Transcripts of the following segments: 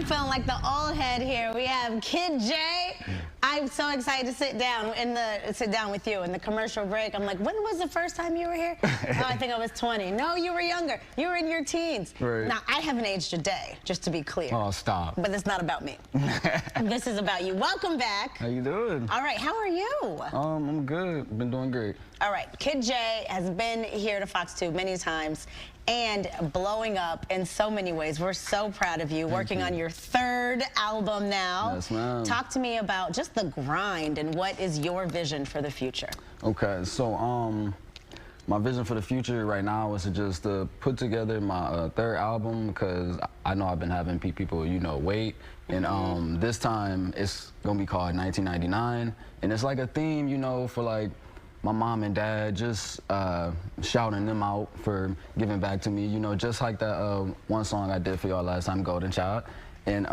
Feeling like the old head here. We have Kid J. I'm so excited to sit down with you in the commercial break. I'm like, when was the first time you were here? Oh, I think I was 20. No, you were younger. You were in your teens. Right. Now, I haven't aged a day, just to be clear. Oh, stop. But it's not about me. This is about you. Welcome back. How you doing? All right, how are you? I'm good. Been doing great. All right, Kid J has been here to Fox 2 many times and blowing up in so many ways. We're so proud of you, working on your third album now. Yes, ma'am. Talk to me about just the grind and what is your vision for the future? Okay, so my vision for the future right now is to just put together my third album, because I know I've been having people, wait. And this time it's gonna be called 1999, and it's like a theme, for like my mom and dad, just shouting them out for giving back to me, just like that one song I did for y'all last time, Golden Child. And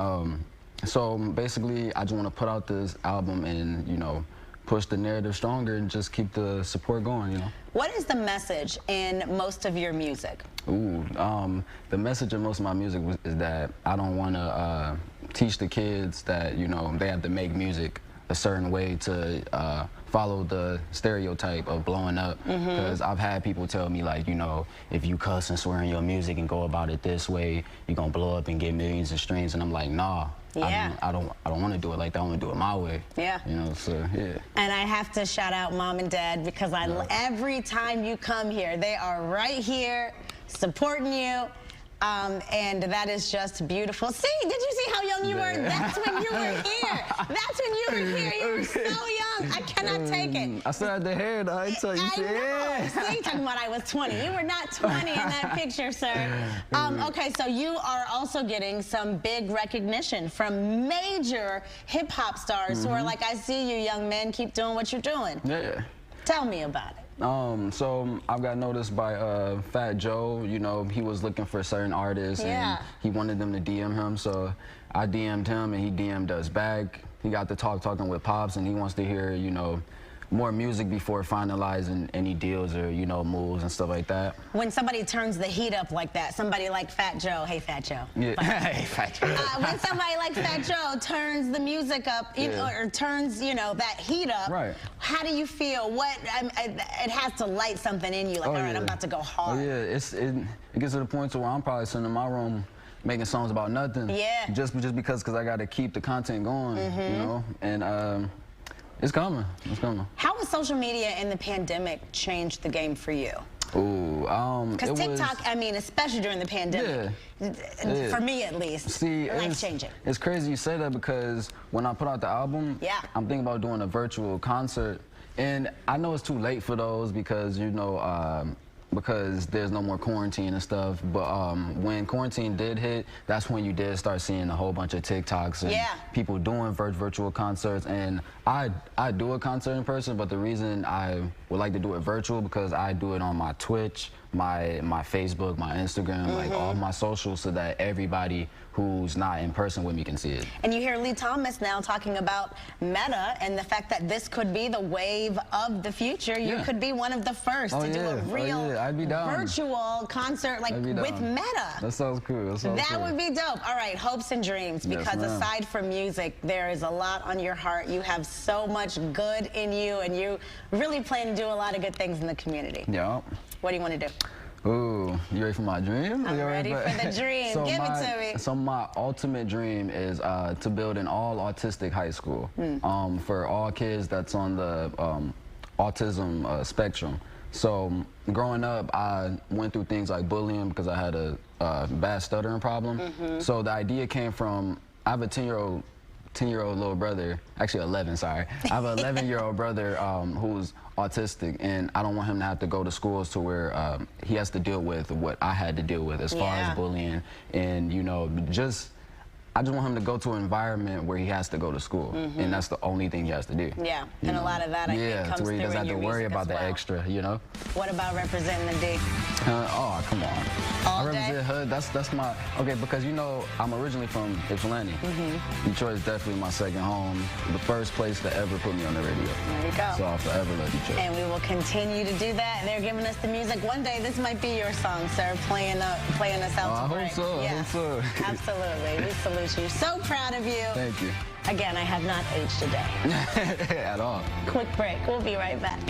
so basically, I just want to put out this album and, push the narrative stronger and just keep the support going, What is the message in most of your music? Ooh, the message in most of my music is that I don't want to teach the kids that, they have to make music a certain way to follow the stereotype of blowing up, because I've had people tell me, like, if you cuss and swear in your music and go about it this way, you're gonna blow up and get millions of streams. And I'm like, nah. Yeah. I don't want to do it like that. I want to do it my way. Yeah. So yeah. And I have to shout out Mom and Dad, because every time you come here, they are right here supporting you. And that is just beautiful. See, did you see how young you were? That's when you were here. That's when you were here. You were so young. I cannot take it. I still had the hair, though. I tell you. I know. See, talking about I was 20. You were not 20 in that picture, sir. Okay, so you are also getting some big recognition from major hip-hop stars who are like, I see you, young men. Keep doing what you're doing. Yeah. Tell me about it. So I got noticed by Fat Joe. He was looking for certain artists, and he wanted them to DM him. So I DM'd him, and he DM'd us back. He got to talking with Pops, and he wants to hear, more music before finalizing any deals or, moves and stuff like that. When somebody turns the heat up like that, somebody like Fat Joe, hey Fat Joe. Yeah. Hey Fat Joe. When somebody like Fat Joe turns the music up, or turns, that heat up, right. How do you feel? It has to light something in you, like, all right, I'm about to go hard. Oh yeah, it gets to the point to where I'm probably sitting in my room making songs about nothing. Yeah. Just because I got to keep the content going, and it's coming. It's coming. How has social media and the pandemic changed the game for you? Ooh, because TikTok, especially during the pandemic, for me at least, see, life-changing. It's crazy you say that, because when I put out the album, I'm thinking about doing a virtual concert, and I know it's too late for those because, because there's no more quarantine and stuff, but when quarantine did hit, that's when you did start seeing a whole bunch of TikToks and people doing virtual concerts. And I do a concert in person, but the reason I would like to do it virtual, because I do it on my Twitch, my Facebook, my Instagram, like all my socials, so that everybody who's not in person with me can see it. And you hear Lee Thomas now talking about Meta and the fact that this could be the wave of the future. You could be one of the first to do a real I'd be down. Virtual concert with Meta. That sounds cool. That would be dope. All right, hopes and dreams, because aside from music, there is a lot on your heart. You have so much good in you, and you really plan to do a lot of good things in the community. Yeah. What do you want to do? Ooh, you ready for my dream? I'm ready for the dream. So Give it to me. So my ultimate dream is to build an all-autistic high school for all kids that's on the autism spectrum. So growing up, I went through things like bullying because I had a bad stuttering problem. So the idea came from, I have a 10-year-old little brother, actually 11, sorry. I have an 11-year-old brother who's autistic, and I don't want him to have to go to schools to where he has to deal with what I had to deal with as far as bullying. And, I just want him to go to an environment where he has to go to school, and that's the only thing he has to do. Yeah, and a lot of that, I think, comes to where he through doesn't in have to your worry music about as the extra, What about representing the D? Oh, come on. All I day? represent hood. That's my, okay, because you know, I'm originally from Ypsilanti. Detroit is definitely my second home. The first place to ever put me on the radio. There you go. So I'll forever love Detroit. And we will continue to do that. They're giving us the music. One day, this might be your song, sir, playing us out I to hope break. so, I hope so. Absolutely. We salute you. So proud of you. Thank you. Again, I have not aged a day. At all. Quick break. We'll be right back.